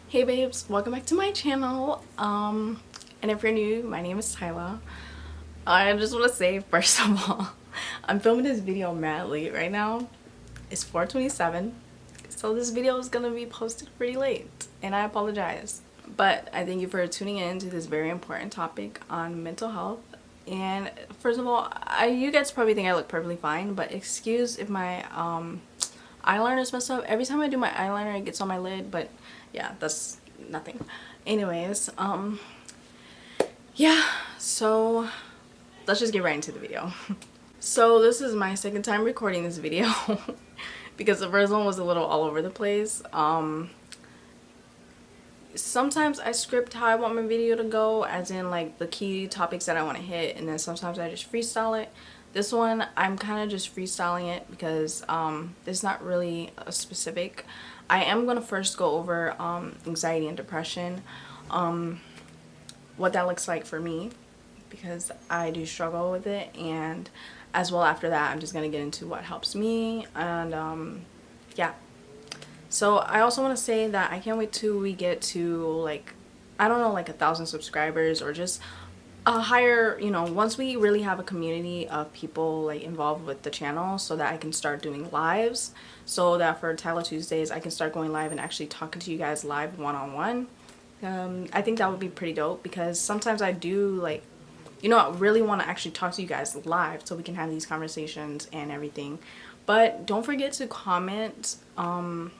Hey babes, welcome back to my channel. And if you're new, my name is Tyla. I just want to say, first of all, I'm filming this video mad late right now. It's 4:27, so this video is gonna be posted pretty late, and I apologize. But I thank you for tuning in to this very important topic on mental health. And first of all, you guys probably think I look perfectly fine, but excuse if my eyeliner is messed up. Every time I do my eyeliner, it gets on my lid, but yeah, that's nothing. Anyways, yeah, so let's just get right into the video. So this is my second time recording this video because the first one was a little all over the place. Sometimes I script how I want my video to go, as in like the key topics that I want to hit, and then sometimes I just freestyle it. This one I'm kind of just freestyling it because it's not really a specific. I am going to first go over anxiety and depression, what that looks like for me, because I do struggle with it, and as well after that I'm just going to get into what helps me, and yeah. So I also want to say that I can't wait till we get to, like, I don't know, like 1,000 subscribers, or just a higher, once we really have a community of people like involved with the channel, so that I can start doing lives, so that for TYY Tuesdays I can start going live and actually talking to you guys live one-on-one. I think that would be pretty dope, because sometimes I do, like, I really want to actually talk to you guys live so we can have these conversations and everything. But don't forget to comment, because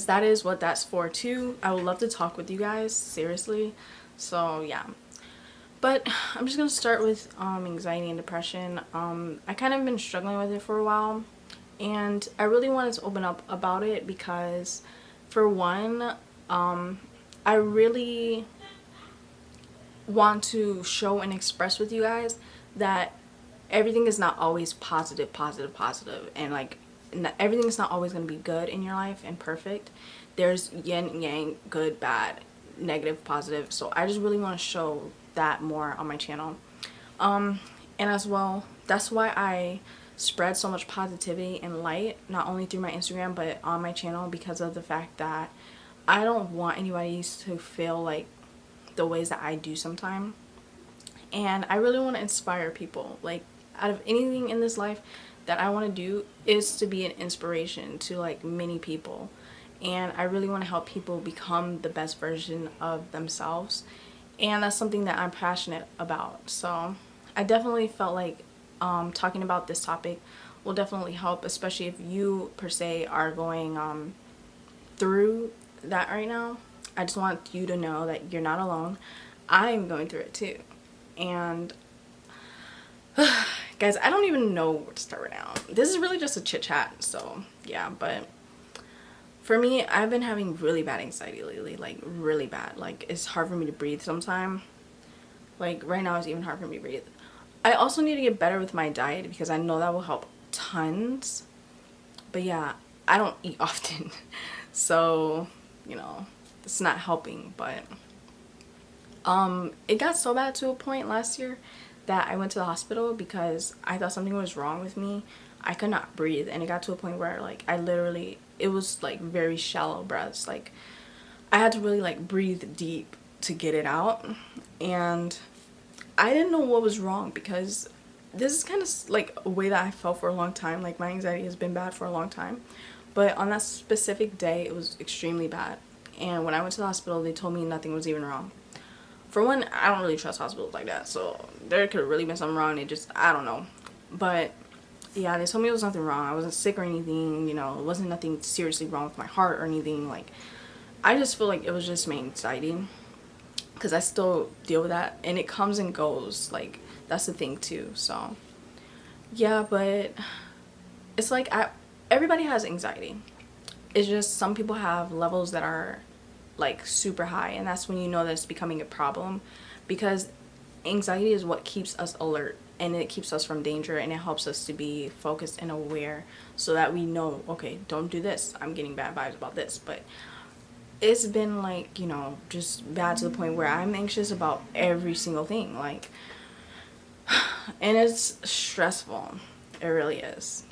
that is what that's for too. I would love to talk with you guys, seriously. So yeah. But I'm just gonna start with anxiety and depression. I kind of been struggling with it for a while, and I really wanted to open up about it because, for one, I really want to show and express with you guys that everything is not always positive, and like everything is not always going to be good in your life and perfect. There's yin and yang, good, bad, negative, positive. So I just really want to show that more on my channel, and as well, that's why I spread so much positivity and light, not only through my Instagram but on my channel, because of the fact that I don't want anybody to feel like the ways that I do sometimes. And I really want to inspire people. Like, out of anything in this life that I want to do is to be an inspiration to like many people. And I really want to help people become the best version of themselves. And that's something that I'm passionate about. So I definitely felt like talking about this topic will definitely help, especially if you per se are going through that right now. I just want you to know that you're not alone. I'm going through it too. And guys, I don't even know where to start right now. This is really just a chit chat, so yeah. But for me, I've been having really bad anxiety lately, like really bad. Like, it's hard for me to breathe sometimes. Like right now, it's even hard for me to breathe. I also need to get better with my diet, because I know that will help tons. But yeah, I don't eat often, so it's not helping. But it got so bad to a point last year that I went to the hospital because I thought something was wrong with me. I could not breathe, and it got to a point where like it was like very shallow breaths. Like, I had to really like breathe deep to get it out, and I didn't know what was wrong, because this is kind of like a way that I felt for a long time. Like, my anxiety has been bad for a long time, but on that specific day it was extremely bad. And when I went to the hospital, they told me nothing was even wrong. For one, I don't really trust hospitals like that, so there could have really been something wrong. I don't know. But yeah, they told me there was nothing wrong. I wasn't sick or anything, it wasn't nothing seriously wrong with my heart or anything. Like, I just feel like it was just my anxiety, because I still deal with that, and it comes and goes. Like, that's the thing too. So yeah, but it's like everybody has anxiety. It's just some people have levels that are like super high, and that's when you know that it's becoming a problem, because anxiety is what keeps us alert, and it keeps us from danger, and it helps us to be focused and aware, so that we know, okay, don't do this, I'm getting bad vibes about this. But it's been like, just bad to the point where I'm anxious about every single thing, like, and it's stressful. It really is.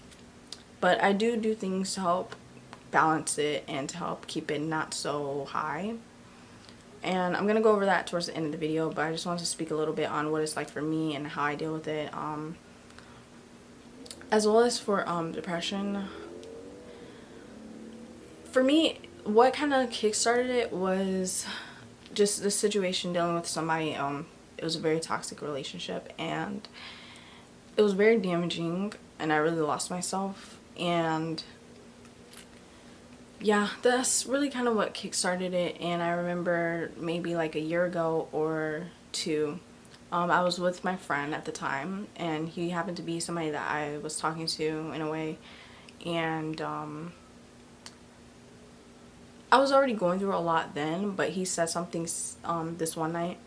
But I do things to help balance it and to help keep it not so high. And I'm going to go over that towards the end of the video, but I just wanted to speak a little bit on what it's like for me and how I deal with it, as well as for depression. For me, what kind of kickstarted it was just the situation dealing with somebody. It was a very toxic relationship, and it was very damaging, and I really lost myself. And yeah, that's really kind of what kickstarted it. And I remember maybe like a year ago or two, I was with my friend at the time, and he happened to be somebody that I was talking to in a way. And I was already going through a lot then, but he said something this one night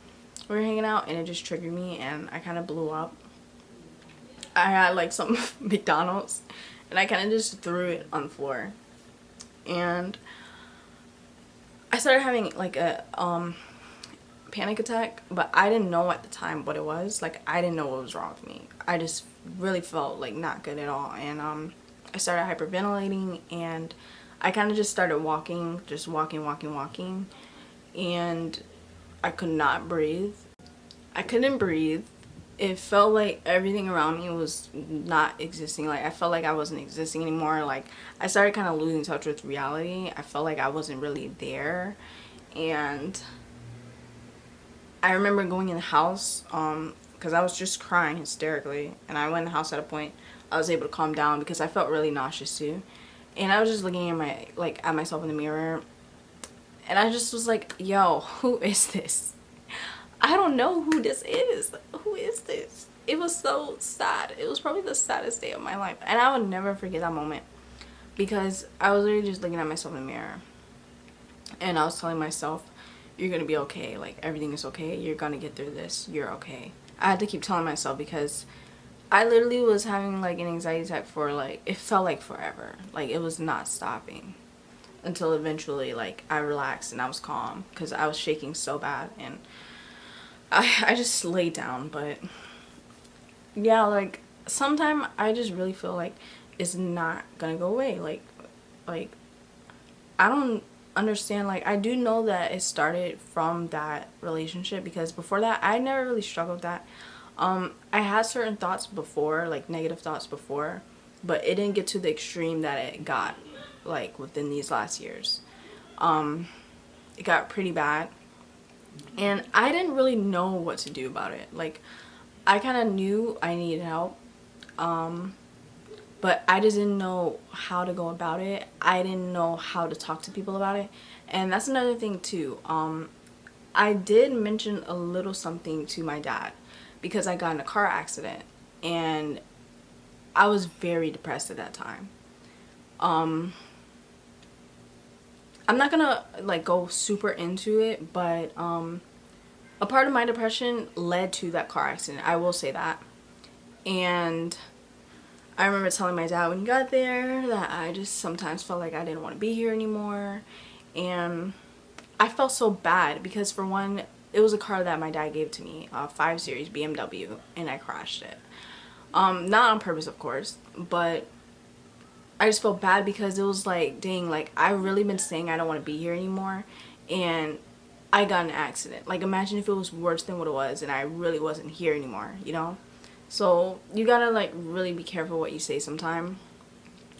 we were hanging out, and it just triggered me, and I kind of blew up. I had like some McDonald's, and I kind of just threw it on the floor, and I started having like a panic attack, but I didn't know at the time what it was. Like, I didn't know what was wrong with me. I just really felt like not good at all, and I started hyperventilating, and I kind of just started walking, just walking, and I could not breathe. I couldn't breathe. It felt like everything around me was not existing. Like, I felt like I wasn't existing anymore. Like, I started kind of losing touch with reality. I felt like I wasn't really there. And I remember going in the house, because I was just crying hysterically. And I went in the house at a point. I was able to calm down because I felt really nauseous too. And I was just looking at myself in the mirror, and I just was like, yo, who is this? I don't know who this is. Who is this? It was so sad. It was probably the saddest day of my life, and I would never forget that moment, because I was literally just looking at myself in the mirror, and I was telling myself, you're gonna be okay. Like, everything is okay. You're gonna get through this. You're okay. I had to keep telling myself, because I literally was having like an anxiety attack for like, it felt like forever. Like, it was not stopping until eventually like I relaxed and I was calm, because I was shaking so bad, and I just laid down. But yeah, like sometimes I just really feel like it's not gonna go away. Like I don't understand. Like, I do know that it started from that relationship, because before that I never really struggled with that. I had certain thoughts before, like negative thoughts before, but it didn't get to the extreme that it got like within these last years. It got pretty bad, and I didn't really know what to do about it. Like, I kind of knew I needed help, but I just didn't know how to go about it. I didn't know how to talk to people about it. And that's another thing too. I did mention a little something to my dad, because I got in a car accident, and I was very depressed at that time. I'm not gonna like go super into it, but a part of my depression led to that car accident. I will say that. And I remember telling my dad when he got there that I just sometimes felt like I didn't want to be here anymore. And I felt so bad, because for one, it was a car that my dad gave to me, a 5 Series BMW, and I crashed it. Not on purpose, of course, but I just felt bad, because it was like, dang, like, I've really been saying I don't want to be here anymore, and I got in an accident. Like, imagine if it was worse than what it was, and I really wasn't here anymore, you know? So, you gotta, like, really be careful what you say sometime.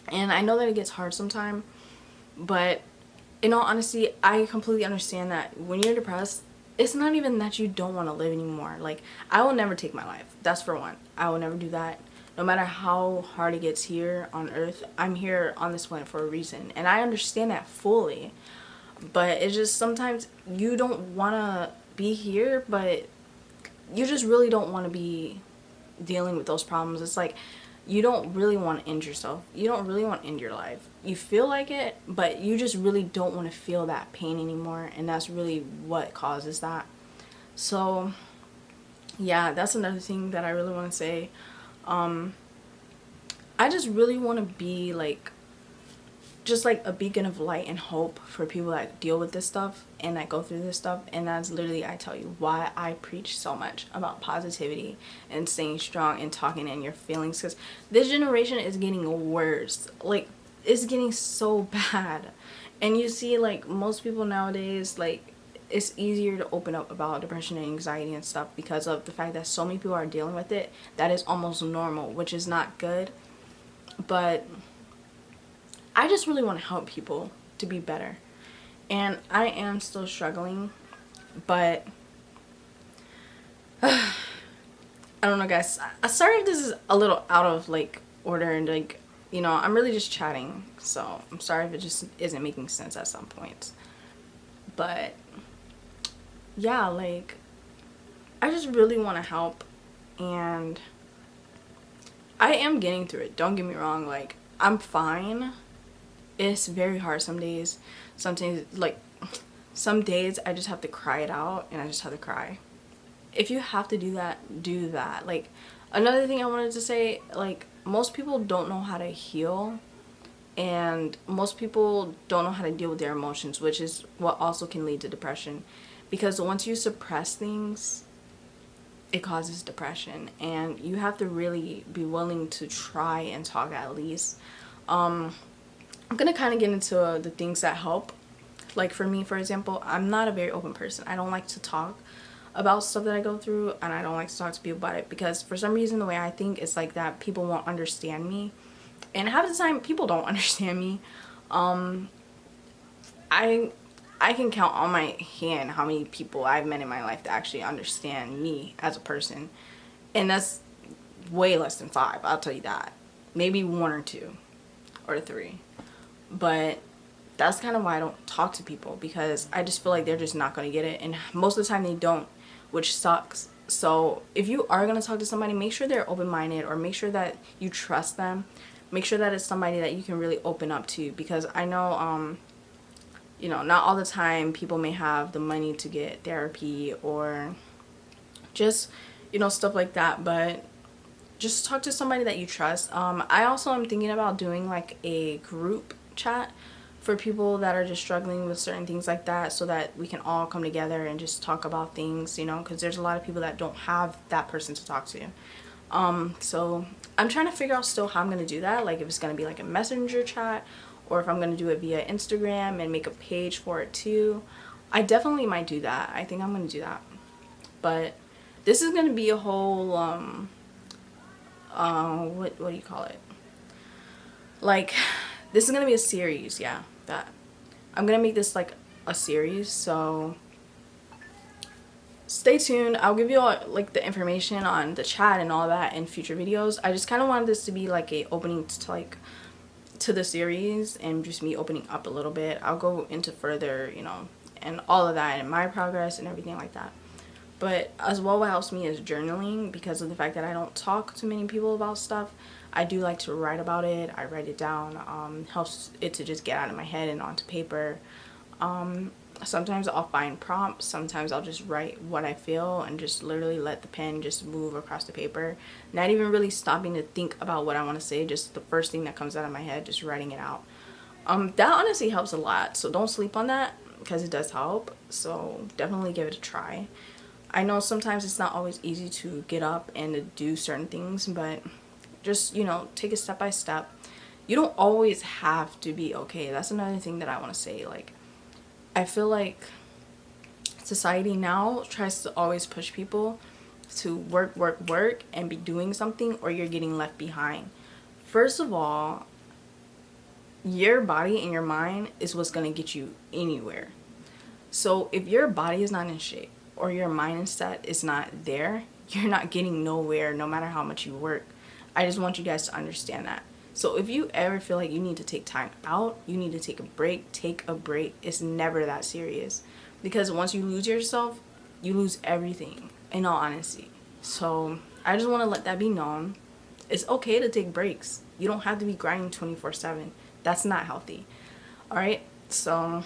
And I know that it gets hard sometime, but in all honesty, I completely understand that when you're depressed, it's not even that you don't want to live anymore. Like, I will never take my life. That's for one. I will never do that. No matter how hard it gets here on earth, I'm here on this planet for a reason. And I understand that fully. But it's just sometimes you don't want to be here, but you just really don't want to be dealing with those problems. It's like, you don't really want to end yourself. You don't really want to end your life. You feel like it, but you just really don't want to feel that pain anymore, and that's really what causes that. So yeah, that's another thing that I really want to say. I just really want to be like, just like a beacon of light and hope for people that deal with this stuff and that go through this stuff. And that's literally, I tell you, why I preach so much about positivity and staying strong and talking in your feelings, because this generation is getting worse. Like, it's getting so bad. And you see, like, most people nowadays, like, it's easier to open up about depression and anxiety and stuff because of the fact that so many people are dealing with it. That is almost normal, which is not good. But I just really want to help people to be better. And I am still struggling, but I don't know, guys. Sorry if this is a little out of, like, order, and, like, you know, I'm really just chatting, so I'm sorry if it just isn't making sense at some points. But yeah, like, I just really want to help, and I am getting through it. Don't get me wrong, like, I'm fine. It's very hard some days. Sometimes, like, some days I just have to cry it out, and I just have to cry. If you have to do that, do that. Like, another thing I wanted to say, like, most people don't know how to heal, and most people don't know how to deal with their emotions, which is what also can lead to depression. Because once you suppress things, it causes depression, and you have to really be willing to try and talk at least. I'm gonna kind of get into the things that help. Like, for me, for example, I'm not a very open person. I don't like to talk about stuff that I go through, and I don't like to talk to people about it because for some reason the way I think is like that people won't understand me, and half the time people don't understand me. I can count on my hand how many people I've met in my life that actually understand me as a person, and that's way less than 5, I'll tell you that. Maybe 1 or 2 or 3, but that's kind of why I don't talk to people, because I just feel like they're just not going to get it, and most of the time they don't, which sucks. So if you are going to talk to somebody, make sure they're open-minded, or make sure that you trust them. Make sure that it's somebody that you can really open up to, because I know, you know, not all the time people may have the money to get therapy or just, you know, stuff like that, but just talk to somebody that you trust. I also am thinking about doing like a group chat for people that are just struggling with certain things like that, so that we can all come together and just talk about things, you know, because there's a lot of people that don't have that person to talk to. So I'm trying to figure out still how I'm going to do that, like if it's going to be like a messenger chat, or if I'm going to do it via Instagram and make a page for it too. I definitely might do that. I think I'm going to do that. But this is going to be a whole, what do you call it? Like, this is going to be a series, yeah, that. I'm going to make this like a series, so stay tuned. I'll give you all like the information on the chat and all that in future videos. I just kind of wanted this to be like a opening to like to the series, and just me opening up a little bit. I'll go into further, you know, and all of that and my progress and everything like that. But as well, what helps me is journaling, because of the fact that I don't talk to many people about stuff. I do like to write about it. I write it down. Helps it to just get out of my head and onto paper. Sometimes I'll find prompts. Sometimes I'll just write what I feel and just literally let the pen just move across the paper. Not even really stopping to think about what I want to say. Just the first thing that comes out of my head, just writing it out. That honestly helps a lot. So don't sleep on that, because it does help. So definitely give it a try. I know sometimes it's not always easy to get up and to do certain things, but just, you know, take it step by step. You don't always have to be okay. That's another thing that I want to say. Like, I feel like society now tries to always push people to work and be doing something, or you're getting left behind. First of all, your body and your mind is what's going to get you anywhere. So if your body is not in shape, or your mindset is not there, you're not getting nowhere, no matter how much you work. I just want you guys to understand that. So if you ever feel like you need to take time out, you need to take a break, take a break. It's never that serious. Because once you lose yourself, you lose everything, in all honesty. So I just want to let that be known. It's okay to take breaks. You don't have to be grinding 24/7. That's not healthy. Alright? So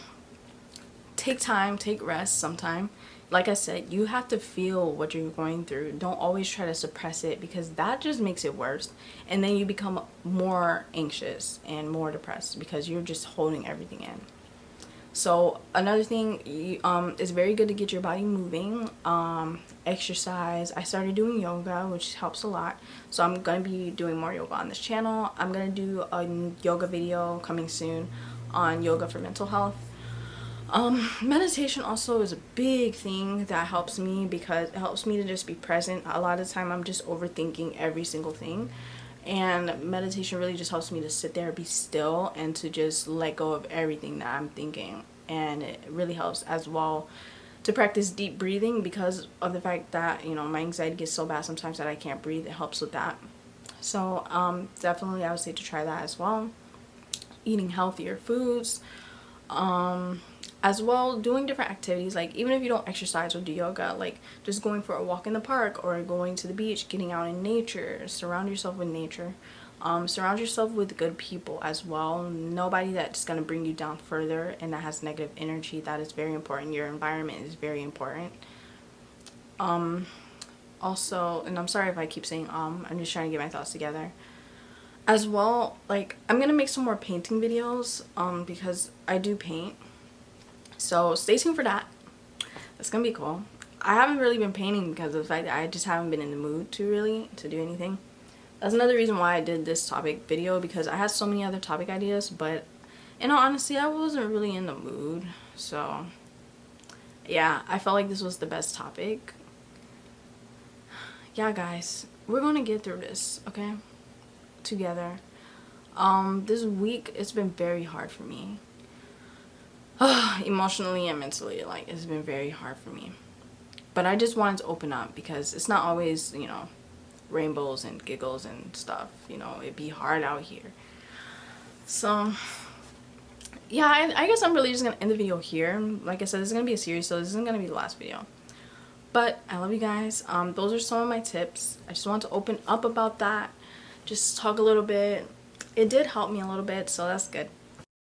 take time, take rest sometime. Like I said, you have to feel what you're going through. Don't always try to suppress it, because that just makes it worse. And then you become more anxious and more depressed because you're just holding everything in. So another thing, it's very good to get your body moving, exercise. I started doing yoga, which helps a lot. So I'm going to be doing more yoga on this channel. I'm going to do a yoga video coming soon on yoga for mental health. Meditation also is a big thing that helps me because it helps me to just be present. A lot of the time I'm just overthinking every single thing, and meditation really just helps me to sit there, be still, and to just let go of everything that I'm thinking. And it really helps as well to practice deep breathing because of the fact that, you know, my anxiety gets so bad sometimes that I can't breathe. It helps with that. So definitely I would say to try that as well. Eating healthier foods, as well doing different activities, like even if you don't exercise or do yoga, like just going for a walk in the park or going to the beach, getting out in nature. Surround yourself with nature. Surround yourself with good people as well. Nobody that's going to bring you down further and that has negative energy. That is very important. Your environment is very important. Also, and I'm sorry if I keep saying I'm just trying to get my thoughts together. As well, like I'm gonna make some more painting videos because I do paint, so stay tuned for that. That's gonna be cool. I haven't really been painting because of the fact that I just haven't been in the mood to really to do anything. That's another reason why I did this topic video, because I had so many other topic ideas, but in all honesty I wasn't really in the mood. So yeah, I felt like this was the best topic. Yeah guys, we're gonna get through this, okay, together. This week it's been very hard for me. Emotionally and mentally, like it's been very hard for me. But I just wanted to open up because it's not always, you know, rainbows and giggles and stuff. You know, it'd be hard out here. So yeah, I guess I'm really just gonna end the video here. Like I said, this is gonna be a series, so this isn't gonna be the last video. But I love you guys. Those are some of my tips. I just want to open up about that. Just talk a little bit. It did help me a little bit, so that's good.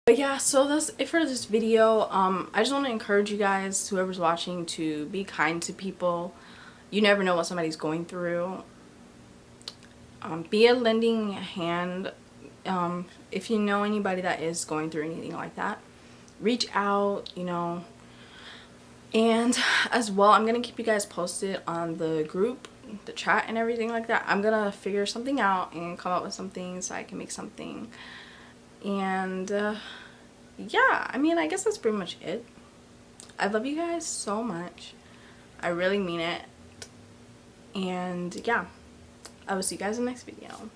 But yeah, so that's it for this video. I just want to encourage you guys, whoever's watching, to be kind to people. You never know what somebody's going through. Be a lending hand. If you know anybody that is going through anything like that, reach out, you know. And as well, I'm gonna keep you guys posted on the group, the chat, and everything like that. I'm gonna figure something out and come up with something so I can make something. And yeah, I mean, I guess that's pretty much it. I love you guys so much. I really mean it. And yeah, I will see you guys in the next video.